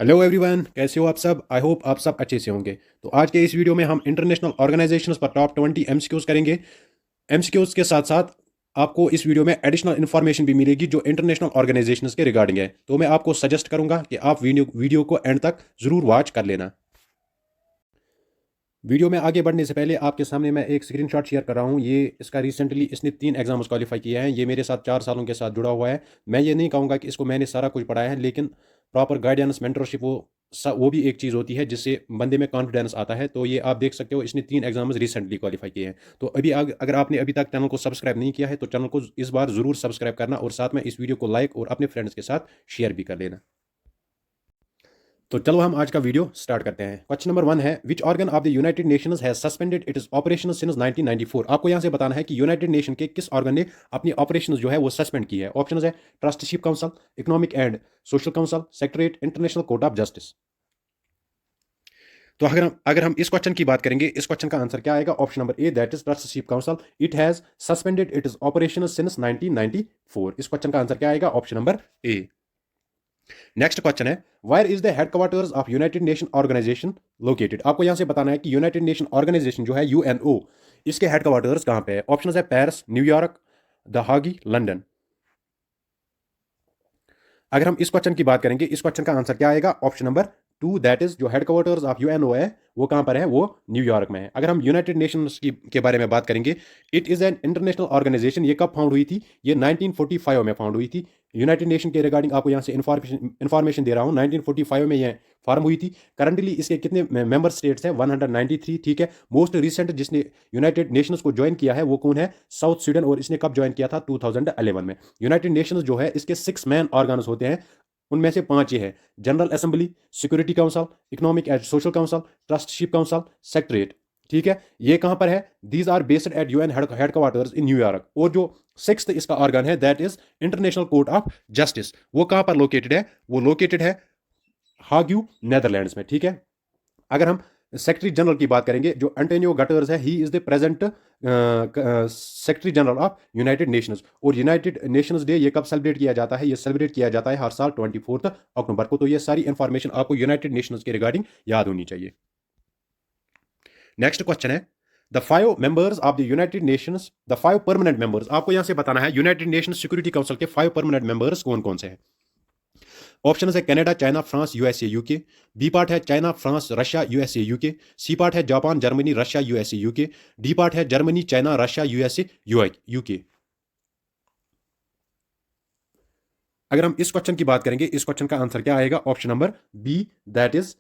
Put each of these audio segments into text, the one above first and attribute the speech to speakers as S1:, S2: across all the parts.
S1: Hello everyone, कैसे हो आप सब। आई होप आप सब अच्छे से होंगे। तो आज के इस वीडियो में हम इंटरनेशनल ऑर्गेनाइजेशंस पर टॉप 20 एमसीक्यूज करेंगे। एमसीक्यूज के साथ साथ आपको इस वीडियो में एडिशनल इन्फॉर्मेशन भी मिलेगी जो इंटरनेशनल ऑर्गेनाइजेशंस के रिगार्डिंग है। तो मैं आपको सजेस्ट करूंगा कि आप वीडियो को एंड तक जरूर वॉच कर लेना। वीडियो में आगे बढ़ने से पहले आपके सामने मैं एक स्क्रीनशॉट शेयर कर रहा हूँ। ये इसका रिसेंटली इसने 3 एग्जाम्स क्वालिफाई किया है। ये मेरे साथ 4 सालों के साथ जुड़ा हुआ है। मैं ये नहीं कहूँगा कि इसको मैंने सारा कुछ पढ़ाया है, लेकिन प्रॉपर गाइडेंस मेंटरशिप वो भी एक चीज़ होती है जिससे बंदे में कॉन्फिडेंस आता है। तो ये आप देख सकते हो, इसने 3 एग्जाम्स रिसेंटली क्वालिफाई किए हैं। तो अगर आपने अभी तक चैनल को सब्सक्राइब नहीं किया है तो चैनल को इस बार ज़रूर सब्सक्राइब करना और साथ में इस वीडियो को लाइक और अपने फ्रेंड्स के साथ शेयर भी कर लेना। तो चलो हम आज का वीडियो स्टार्ट करते हैं। क्वेश्चन नंबर 1 है, which organ of the United Nations has suspended its operations since 1994। आपको यहां से बताना है कि यूनाइटेड नेशन के किस ऑर्गन ने अपनी ऑपरेशंस जो है वो सस्पेंड की है। ऑप्शंस है trusteeship council, economic and social council, secretariat, international court of justice. तो अगर हम इस क्वेश्चन की बात करेंगे, इस क्वेश्चन का आंसर क्या आएगा? Option number A, that is trusteeship council. It has suspended its operations since 1994। इस क्वेश्चन का आंसर क्या आएगा? Option number A. Next question है, where is the headquarters of United Nation Organization located. आपको यहां से बताना है कि यूनाइटेड नेशन ऑर्गेनाइजेशन जो है यूएनओ, इसके हेडक्वार्टर्स कहां पे है। ऑप्शन है पेरिस, न्यूयॉर्क, द हागी, लंदन। अगर हम इस क्वेश्चन की बात करेंगे, इस क्वेश्चन का आंसर क्या आएगा? ऑप्शन नंबर 2, दैट इज जो हेडक्वार्टर्स ऑफ यूएनओ है वो कहां पर है? वो न्यूयॉर्क में है। अगर हम यूनाइटेड नेशंस की के बारे में बात करेंगे, it is an international organisation. ये कब फाउंड हुई थी? ये 1945 में फाउंड हुई थी। यूनाइटेड नेशन के रिगार्डिंग आपको यहाँ से इन्फॉर्मेशन दे रहा हूँ। 1945 में ये फॉर्म हुई थी। करंटली इसके कितने मेंबर स्टेट्स हैं? 193। ठीक है। मोस्ट रिसेंट जिसने यूनाइटेड नेशंस को ज्वाइन किया है वो कौन है? South Sweden. और इसने कब ज्वाइन किया था? 2011 में। यूनाइटेड नेशंस जो है इसके 6 मैन ऑर्गन्स होते हैं। उनमें से 5 ये है: general assembly, security council, economic and social council, trusteeship council, secretariat. ठीक है। ये कहां पर है? These are based at UN headquarters in New York. और जो सिक्स्थ इसका ऑर्गन है that is international court of justice, वो कहां पर लोकेटेड है? वो लोकेटेड है हाग्यू, नेदरलैंड्स में। ठीक है। अगर हम सेक्रेटरी जनरल की बात करेंगे, जो एंटोनियो गटर्स है, he is the present secretary general of United Nations. और यूनाइटेड नेशंस डे ये कब सेलिब्रेट किया जाता है? ये सेलिब्रेट किया जाता है हर साल 24 अक्टूबर को। तो ये सारी इंफॉर्मेशन आपको यूनाइटेड नेशंस के रिगार्डिंग याद होनी चाहिए। नेक्स्ट क्वेश्चन है, the 5 members of the United Nations, the 5 permanent members. आपको यहां से बताना है यूनाइटेड नेशंस सिक्योरिटी काउंसिल के 5 परमानेंट मेंबर्स कौन कौन से हैं। ऑप्शन है Canada, China, France, USA, UK. B part है China, France, Russia, USA, UK. C part है Japan, Germany, Russia, USA, UK. D part है Germany, China, Russia, USA, UK. अगर हम इस क्वेश्चन की बात करेंगे, इस क्वेश्चन का आंसर क्या आएगा? Option number B, that is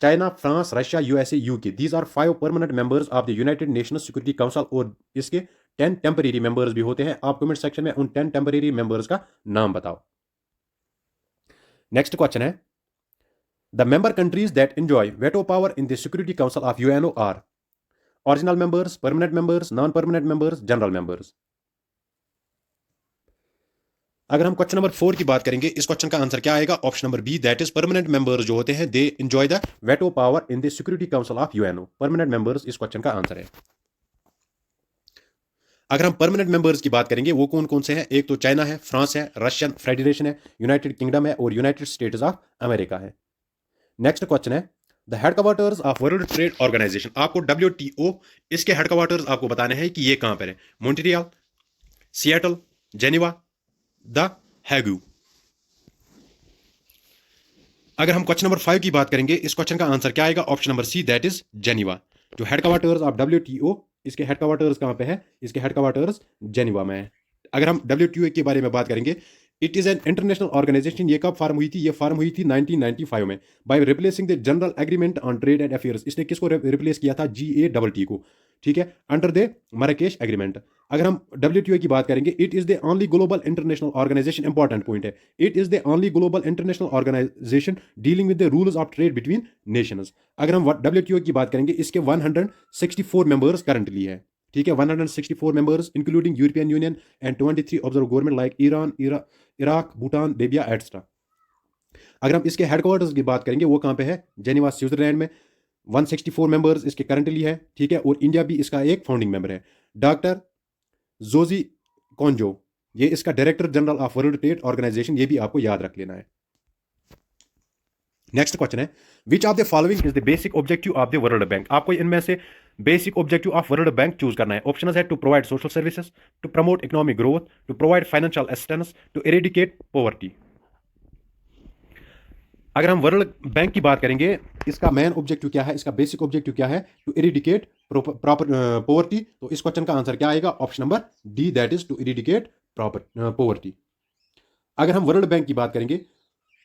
S1: China, France, Russia, USA, UK. These are 5 permanent members of the United Nations security council. और इसके 10 टेम्परेरी मेंबर्स भी होते हैं। आप कमेंट सेक्शन में उन 10 टेम्परेरी मेंबर्स का नाम बताओ। नेक्स्ट क्वेश्चन है, the member countries that enjoy veto power in the security council of UNO are original members, permanent members, non permanent members, general members. अगर हम क्वेश्चन नंबर 4 की बात करेंगे, इस क्वेश्चन का आंसर क्या आएगा? Option number B, that is permanent members जो होते हैं they enjoy the veto power in the security council of UNO. Permanent members इस क्वेश्चन का आंसर है। अगर हम परमानेंट मेंबर्स की बात करेंगे, वो कौन कौन से हैं? एक तो चाइना है, फ्रांस है, रशियन फेडरेशन है, यूनाइटेड किंगडम है और यूनाइटेड स्टेट्स ऑफ अमेरिका है। नेक्स्ट क्वेश्चन है, the headquarters of world trade Organization. आपको डब्ल्यूटीओ इसके हेडक्वार्टर्स आपको बताने हैं कि ये कहां पर है। Montreal, Seattle, Geneva, the Hague. अगर हम क्वेश्चन नंबर 5 की बात करेंगे, इस क्वेश्चन का आंसर क्या आएगा? Option number C, that is Geneva. जो हेडक्वार्टर्स ऑफ डब्ल्यूटीओ, इसके हेडक्वार्टर्स कहां पे है? इसके हेडक्वार्टर्स जेनेवा में है। अगर हम डब्ल्यूटीओ के बारे में बात करेंगे, it is an international organisation. ये कब फार्म हुई थी? ये फार्म हुई थी 1995 में, by replacing the general agreement on trade and affairs. इसने किसको रिप्लेस किया था? GATT को। ठीक है, अंडर द मराकेश एग्रीमेंट। अगर हम डब्ल्यूटीओ की बात करेंगे, it is the only global international organization. Important point है, it is the only global international organization dealing with the rules of trade between nations. अगर हम डब्ल्यूटीओ की बात करेंगे, इसके 164 मेंबर्स करंटली है। ठीक है, 164 members including European union and 23 observe government like Iran, Iraq, Bhutan, Libya etcetera. अगर हम इसके हेडक्वार्टर्स की बात करेंगे, वो कहां पे है? जेनेवा, स्विट्जरलैंड में। 164 मेंबर्स इसके करंटली है। ठीक है, और इंडिया भी इसका एक फाउंडिंग मेंबर है। डॉक्टर जोजी कॉन्जो, ये इसका director general of world trade organisation. ये भी आपको याद रख लेना है। नेक्स्ट क्वेश्चन है, which of the following is the basic objective of the world bank? आपको इनमें से basic objective of world bank choose करना है। ऑप्शन है to provide social services, to promote economic growth, to provide financial assistance, to eradicate poverty. अगर हम world bank की बात करेंगे, इसका मेन ऑब्जेक्टिव क्या है, इसका बेसिक ऑब्जेक्टिव क्या है? To eradicate proper poverty. तो इस क्वेश्चन का आंसर क्या आएगा? Option number D, that is to eradicate proper poverty. अगर हम वर्ल्ड बैंक की बात करेंगे,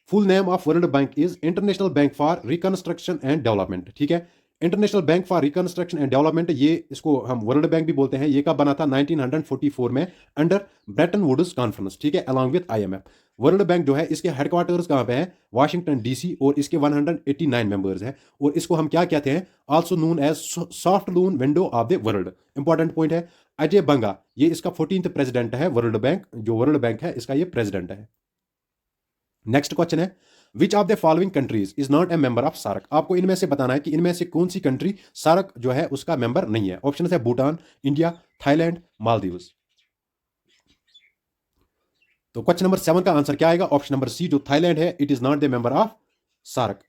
S1: full name of world bank is international bank for reconstruction and development. ठीक है, international bank for reconstruction and development, ये इसको हम वर्ल्ड बैंक भी बोलते हैं। ये कब बना था? 1944 में अंडर ब्रेटन वुड्स कॉन्फ्रेंस। ठीक है, along with IMF. World bank जो है, इसके हेडक्वार्टर्स कहाँ पे है? वाशिंगटन डीसी, और इसके 189 मेंबर्स हैं। और इसको हम क्या कहते हैं? Also known as soft loan window of the world. Important point है, अजय बंगा ये इसका 14th प्रेसिडेंट है। वर्ल्ड बैंक, जो वर्ल्ड बैंक है, इसका ये प्रेसिडेंट है। नेक्स्ट क्वेश्चन है, which of the following countries is not a member of SAARC? आपको इनमें से बताना है कि इनमें से कौन सी कंट्री सार्क जो है उसका मेंबर नहीं है। ऑप्शन है भूटान, इंडिया, थाईलैंड, मालदीव्स। तो क्वेश्चन नंबर 7 का आंसर क्या आएगा? ऑप्शन नंबर सी, जो थाईलैंड है, it is not the member of SAARC.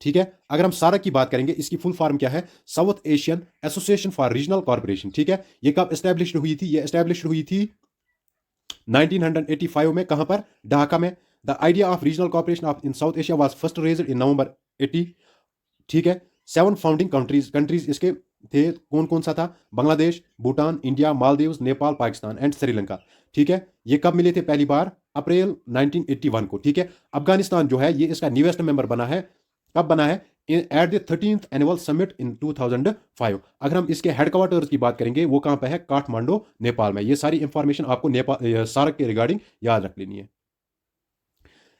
S1: ठीक है, अगर हम सार्क की बात करेंगे, इसकी फुल फॉर्म क्या है? South Asian association for regional corporation. ठीक है, ये कब एस्टेब्लिश हुई थी? ये एस्टेब्लिश हुई थी 1985 में। कहां पर? ढाका में। The idea of regional corporation of in South Asia was first raised in November 80। ठीक है, 7 फाउंडिंग कंट्रीज इसके थे। कौन कौन सा था? Bangladesh, Bhutan, India, Maldives, Nepal, Pakistan and Sri Lanka. ठीक है, ये कब मिले थे पहली बार? अप्रैल 1981 को। ठीक है, अफगानिस्तान जो है, ये इसका न्यूएस्ट मेंबर बना है। कब बना है? At the 13th annual summit in 2005। अगर हम इसके हेडक्वार्टर्स की बात करेंगे, वो कहां पे है? काठमांडू, नेपाल में। ये सारी इंफॉर्मेशन आपको नेपाल सार्क के रिगार्डिंग याद रख लेनी है।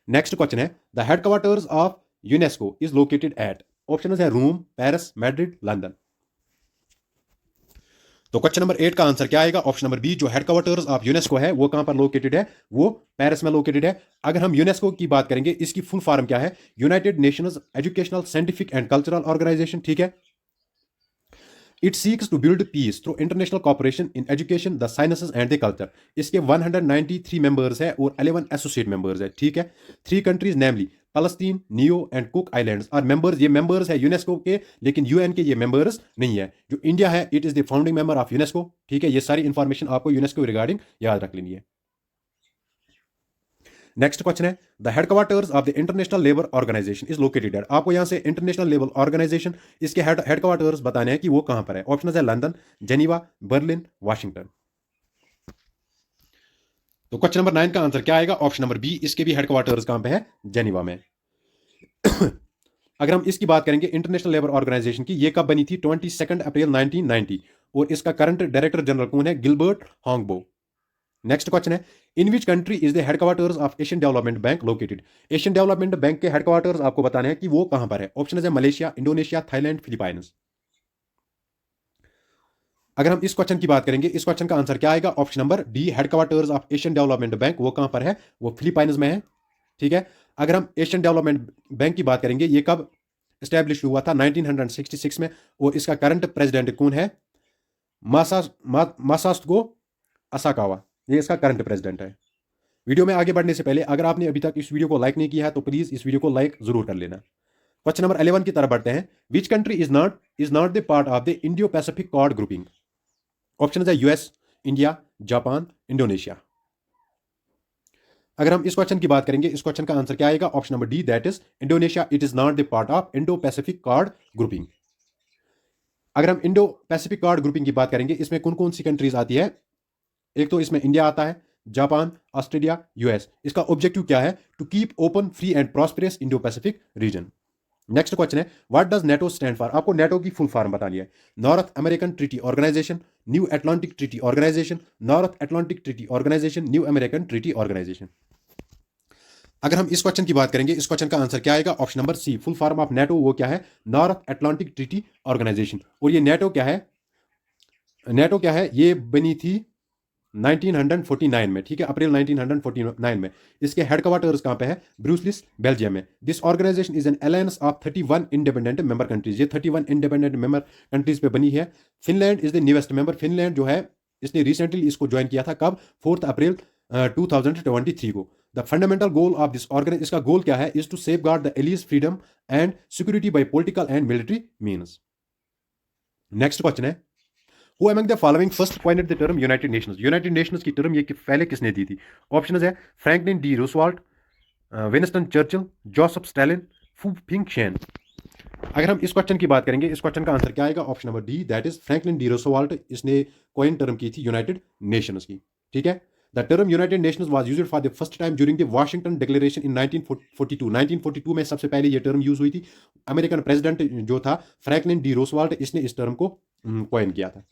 S1: नेक्स्ट क्वेश्चन है, the headquarters of UNESCO is located eight? Option है रोम, पेरिस, मैड्रिड, लंदन। तो क्वेश्चन नंबर 8 का आंसर क्या आएगा? ऑप्शन नंबर बी, जो हेडक्वार्टर्स ऑफ यूनेस्को है, वो कहां पर लोकेटेड है? वो पेरिस में लोकेटेड है। अगर हम यूनेस्को की बात करेंगे, इसकी फुल फॉर्म क्या है? United Nations educational, scientific and cultural organisation. ठीक है, it seeks to build peace through international cooperation in education, the sciences and the culture. इसके 193 मेंबर्स है और 11 एसोसिएट मेंबर्स है। ठीक है, 3 कंट्रीज नेमली फलस्तीन, नियो एंड कुक आइलैंड्स और मेंबर्स। ये मेंबर्स है यूनेस्को के, लेकिन यूएन के ये मेंबर्स नहीं है। जो इंडिया है, it is the founding member of UNESCO. ठीक है, ये सारी इंफॉर्मेशन आपको यूनेस्को रिगार्डिंग याद रख लेनी है। नेक्स्ट क्वेश्चन है, the headquarters of the international labour organisation is located at? आपको यहां से इंटरनेशनल लेबर ऑर्गेनाइजेशन, इसके हेडक्वार्टर्स बताने हैं कि वो कहां पर है। ऑप्शन है लंदन, जेनीवा, बर्लिन, वाशिंगटन। तो क्वेश्चन नंबर 9 का आंसर क्या आएगा? ऑप्शन नंबर बी, इसके भी हेडक्वार्टर्स कहां पे है? जेनीवा में। अगर हम इसकी बात करेंगे, इंटरनेशनल लेबर ऑर्गेनाइजेशन की, ये कब बनी थी? 22 अप्रैल 1990। और इसका करंट डायरेक्टर जनरल कौन है? गिलबर्ट हांगबो। नेक्स्ट क्वेश्चन है, in which country is the headquarters of Asian Development Bank located? Asian Development Bank के हेडक्वार्टर्स आपको बताने हैं कि वो कहां पर है। ऑप्शन है मलेशिया, इंडोनेशिया, थाईलैंड, फिलीपाइंस। अगर हम इस क्वेश्चन की बात करेंगे, इस क्वेश्चन का आंसर क्या आएगा? Option number D, headquarters of Asian Development bank वो कहां पर है? वो फिलीपाइंस में है। ठीक है, अगर हम एशियन डेवलपमेंट बैंक की बात करेंगे, ये कब स्टैब्लिश हुआ था? 1966 में। और इसका करंट प्रेसिडेंट कौन है? मासास्को असाकावा, ये इसका करंट प्रेसिडेंट है। वीडियो में आगे बढ़ने से पहले, अगर आपने अभी तक इस वीडियो को लाइक नहीं किया है, तो प्लीज इस वीडियो को लाइक जरूर कर लेना। क्वेश्चन नंबर 11 की तरफ बढ़ते हैं, which country is not the part of the Indo Pacific quad grouping? Option है यूएस, इंडिया, जापान, इंडोनेशिया। अगर हम इस क्वेश्चन की बात करेंगे, इस क्वेश्चन का आंसर क्या आएगा? Option number D, that is Indonesia, it is not the part of Indo Pacific quad grouping. अगर हम इंडो पैसिफिक कॉर्ड ग्रुपिंग की बात करेंगे, इसमें कौन कौन सी कंट्रीज आती है? एक तो इसमें इंडिया आता है, जापान, ऑस्ट्रेलिया, यूएस। इसका ऑब्जेक्टिव क्या है? To keep open, free and prosperous Indo Pacific region. Next question है, what does NATO stand for? आपको नेटो की फुल फॉर्म बतानी है। North American Treaty Organization, New Atlantic treaty Organization, North Atlantic treaty Organization, New American Treaty Organization. अगर हम इस question की बात करेंगे, इस क्वेश्चन का आंसर क्या आएगा? Option number C, full form of NATO वो क्या है? North Atlantic treaty organisation. और ये नेटो क्या है? नेटो क्या है? ये बनी थी 1949 में। ठीक है, अप्रैल 1949 में। इसके हेडक्वार्टर्स कहां पे है? ब्रूसलिस, बेल्जियम में। This organisation is an alliance of 31 independent member countries. ये 31 इंडिपेंडेंट मेंबर कंट्रीज पे बनी है। Finland is the newest member. Finland जो है, इसने रिसेंटली इसको ज्वाइन किया था। कब? 4 अप्रैल 2023 को। The fundamental goal of this organization, इसका गोल क्या है, is to safeguard the allies freedom and security by political and military means. Next question है, who among the following first pointed the term United Nations, United Nations की term ये पहले किसने दी थी? ऑप्शन है Franklin D Roosevelt, Winston Churchill, Joseph Stalin, Fu Ping Shane. अगर हम इस क्वेश्चन की बात करेंगे, इस क्वेश्चन का आंसर क्या आएगा? Option number D, that is Franklin D Roosevelt, इसने कॉइन टर्म की थी यूनाइटेड नेशंस की। ठीक है, the term United Nations was used for the first time during the Washington Declaration in 1942। 1942 में सबसे पहले ये टर्म यूज हुई थी। अमेरिकन प्रेसिडेंट जो था फ्रैंकलिन डी रूजवेल्ट, इसने इस टर्म को कॉइन किया था।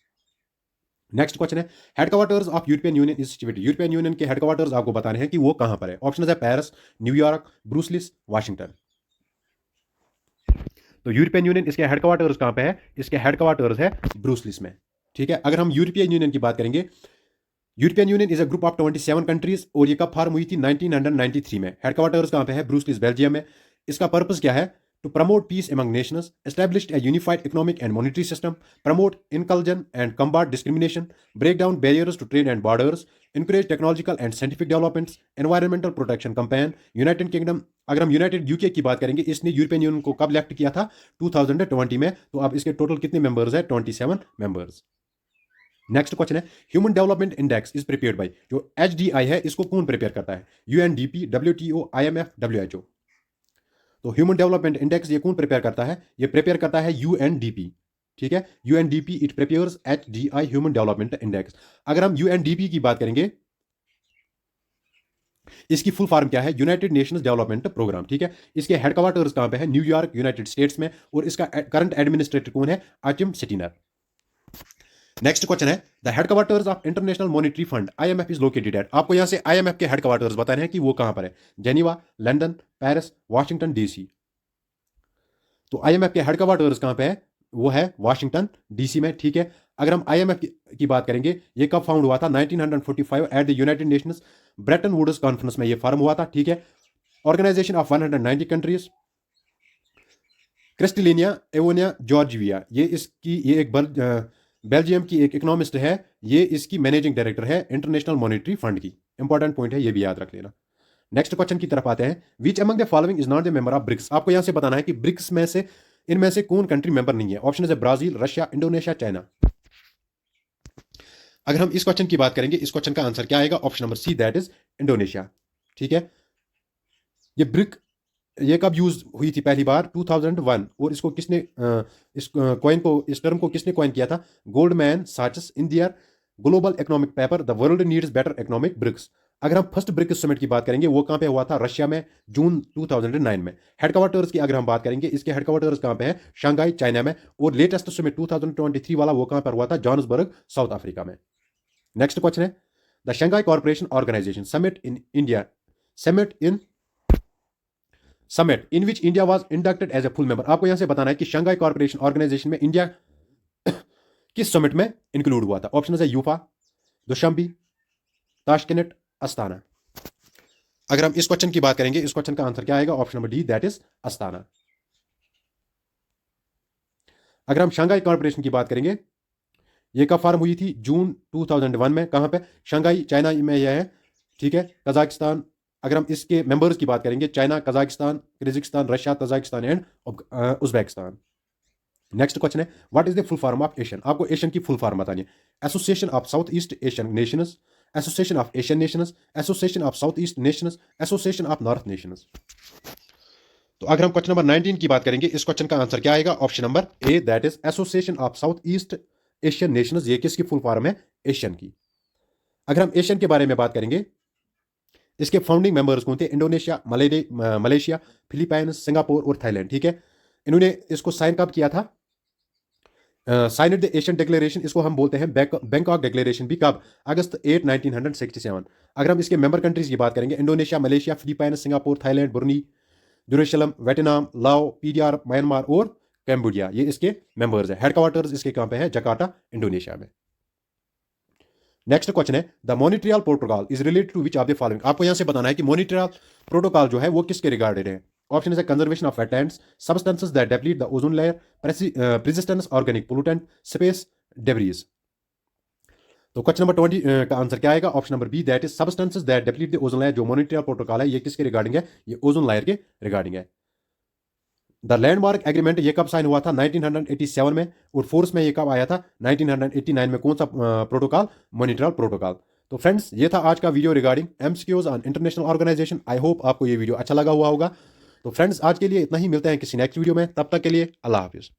S1: नेक्स्ट क्वेश्चन है, headquarters of European union is situated, European union के हेडक्वार्टर्स आपको बताने हैं कि वो कहां पर है। ऑप्शन है पेरिस, न्यूयॉर्क, ब्रुसेल्स, वाशिंगटन। तो यूरोपियन यूनियन इसके हेडक्वार्टर्स कहां पे है? इसके हेडक्वार्टर्स है ब्रुसेल्स में। ठीक है, अगर हम यूरोपियन यूनियन की बात करेंगे, European union is a group of 27 countries और ये कब फॉर्म हुई थी? 1993 में। हेडक्वार्टर्स कहां पे है? ब्रुसेल्स, बेल्जियम में। इसका पर्पस क्या है? To promote peace among nations, established a unified economic and monetary system, promote inclusion and combat discrimination, break down barriers to trade and borders, encourage technological and scientific developments, environmental protection campaign, United Kingdom। अगर हम United UK की बात करेंगे, इसने European union को कब elect किया था? 2020 में। तो अब इसके टोटल कितने मेंबर्स है? 27 मेंबर्स। नेक्स्ट क्वेश्चन है, human development index is prepared by, जो HDI है इसको कौन प्रिपेयर करता है? UNDP, WTO, IMF, WHO। तो ह्यूमन डेवलपमेंट इंडेक्स ये कौन प्रिपेयर करता है? ये प्रिपेयर करता है UNDP। ठीक है, UNDP it prepares HDI, human development index. अगर हम UNDP की बात करेंगे, इसकी फुल फॉर्म क्या है? United Nations development programme. ठीक है, इसके हेडक्वार्टर्स कहां पे है? न्यूयॉर्क, यूनाइटेड स्टेट्स में। और इसका करंट एडमिनिस्ट्रेटर कौन है? आचिम सिटिनर। नेक्स्ट क्वेश्चन है, the headquarters of international monetary fund IMF is located at. आपको यहां से IMF के हेडक्वार्टर्स बताने हैं कि वो कहां पर है? Geneva, London, Paris, Washington DC। तो IMF के हेडक्वार्टर्स कहां पे है? वो है वाशिंगटन DC में। ठीक है, अगर हम IMF की बात करेंगे, ये कब फाउंड हुआ था? 1945 at the United Nations Bretton Woods conference में ये फॉर्म हुआ था। ठीक है, ऑर्गेनाइजेशन ऑफ 190 कंट्रीज, क्रिस्टलिनिया एवोनिया जॉर्जिया, ये एक बेल्जियम की एक इकोनॉमिस्ट है, ये इसकी मैनेजिंग डायरेक्टर है इंटरनेशनल मॉनेटरी फंड की। इंपॉर्टेंट पॉइंट है, ये भी याद रख लेना। नेक्स्ट क्वेश्चन की तरफ आते हैं, which among the following is not the member of BRICS. आपको यहां से बताना है कि ब्रिक्स में से, इनमें से कौन कंट्री मेंबर नहीं है? ऑप्शन है ब्राजील, रशिया, इंडोनेशिया, चाइना। अगर हम इस क्वेश्चन की बात करेंगे, इस क्वेश्चन का आंसर क्या आएगा? Option number C, that is Indonesia. ठीक है, ये ब्रिक ये कब यूज हुई थी पहली बार? 2001। और इसको किसने इस कॉइन को, इस टर्म को किसने कॉइन किया था? Goldman Sachs in their global economic paper the world needs better economic BRICs. अगर हम फर्स्ट ब्रिक्स समिट की बात करेंगे, वो कहां पे हुआ था? रशिया में, जून 2009 में। हेडक्वार्टर्स की अगर हम बात करेंगे, इसके हेडक्वार्टर्स कहां पे है? शंघाई, चाइना में। और लेटेस्ट समिट 2023 वाला वो कहां पर हुआ था? जोहान्सबर्ग, साउथ अफ्रीका में। नेक्स्ट क्वेश्चन है, the Shanghai corporation organisation summit in India, summit in which India was inducted as a full member. आपको यहां से बताना है कि शंघाई कॉर्पोरेशन ऑर्गेनाइजेशन में इंडिया किस समिट में इंक्लूड हुआ था? ऑप्शन है यूफा, दुशांबे, ताशकेंट, अस्ताना। अगर हम इस क्वेश्चन की बात करेंगे, इस क्वेश्चन का आंसर क्या आएगा? Option number D, that is Astana. अगर हम शंघाई कॉर्पोरेशन की बात करेंगे, ये कब फॉर्म हुई थी? जून 2001 में। कहां पे? शंघाई, चाइना में यह है। ठीक है, कजाकिस्तान। अगर हम इसके मेंबर्स की बात करेंगे, China, Kazakhstan, Kyrgyzstan, Russia, Tajikistan and Uzbekistan. Next question है, what is the full form of ASEAN. आपको एशियन की फुल फॉर्म बतानी है। Association of South East Asian Nations, Association of Asian Nations, Association of South East Nations, Association of North Nations. तो अगर हम question number 19 की बात करेंगे, इस क्वेश्चन का आंसर क्या आएगा? Option number A, that is association of South East Asian Nations. ये किसकी फुल फॉर्म है? एशियन की। अगर हम एशियन के बारे में बात करेंगे, इसके फाउंडिंग मेंबर्स कौन थे? इंडोनेशिया, मलेशिया, फिलीपाइंस, सिंगापुर और थाईलैंड। ठीक है, इन्होंने इसको साइन कब किया था? साइन द एशियन डिक्लेरेशन, इसको हम बोलते हैं बैंकॉक डिक्लेरेशन भी। कब? अगस्त 8, 1967। अगर हम इसके मेंबर कंट्रीज की बात करेंगे, Indonesia, Malaysia, Philippines, Singapore, Thailand, Brunei, Jerusalem, Vietnam, Lao, PDR, Myanmar और कैम्बोडिया, ये इसके मेंबर्स है। हेडक्वार्टर्स इसके कहां पे है? जकार्ता, इंडोनेशिया में। नेक्स्ट क्वेश्चन है, the Montreal Protocol is related to which of the following. आपको यहां से बताना है कि मॉनिट्रियल प्रोटोकॉल जो है वो किसके रिगार्डेड है? ऑप्शन है conservation of wetlands, substances that deplete the ozone layer, resistance organic pollutant, space debris. तो क्वेश्चन नंबर 20 का आंसर क्या आएगा? Option number B, that is substances that deplete the ozone layer. जो मॉन्ट्रियल प्रोटोकॉल है ये किसके regarding है? ये ओजोन लेयर के रिगार्डिंग है। द लैंडमार्क एग्रीमेंट ये कब साइन हुआ था? 1987 में। और फोर्स में ये कब आया था? 1989 में। कौन सा प्रोटोकॉल? Montreal protocol. तो फ्रेंड्स ये था आज का video regarding MCQs on international organisation. I hope आपको ये वीडियो अच्छा लगा हुआ होगा। तो फ्रेंड्स आज के लिए इतना ही, मिलते हैं किसी नेक्स्ट वीडियो में, तब तक के लिए अल्लाह हाफिज।